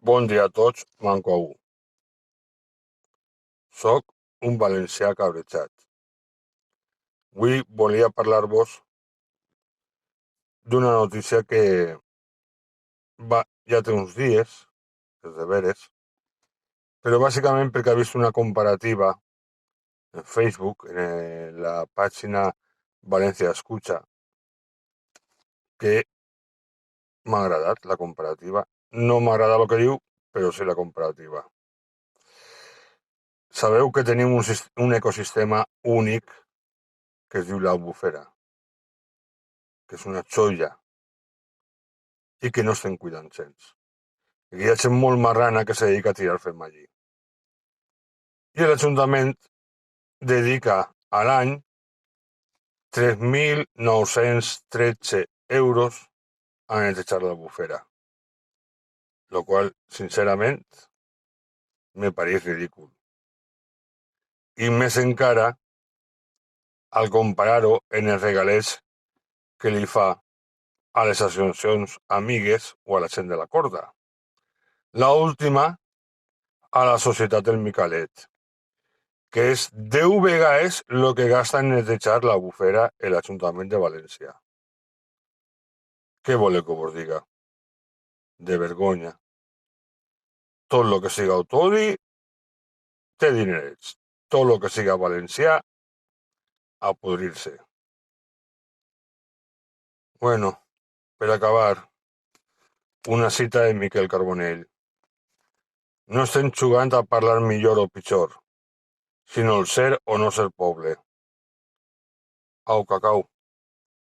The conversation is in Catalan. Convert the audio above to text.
Bon dia a tots, manco a u. Soc un valencià cabrejat. Avui volia parlar-vos d'una notícia que ja té uns dies, és de veres, però bàsicament perquè he vist una comparativa en Facebook, en la pàgina Valencia Escucha, que m'ha agradat la comparativa. No m'agrada el que diu, però sí la comparativa. Sabeu que tenim un ecosistema únic que es diu l'Albufera, que és una xoia i que no estem cuidant gens. Hi ha gent molt marrana que se dedica a tirar fem allí. I l'Ajuntament dedica a l'any 3.913 euros a netejar l'Albufera, lo qual, sincerament, me pareix ridícul. I més encara al comparar-ho en els regalets que li fa a les associacions amigues o a la gent de la corda. L'última, a la Societat del Micalet, que és 10 vegades el que gasta en netejar l'Albufera l'Ajuntament de València. Què voleu que vos diga? De vergonya. Tot el que siga autòdi té dinerets. Tot el que siga valencià, a podrir-se. Bueno, per acabar, una cita de Miquel Carbonell. No estem jugant a parlar millor o pitjor, sinó el ser o no ser poble. Au, cacau.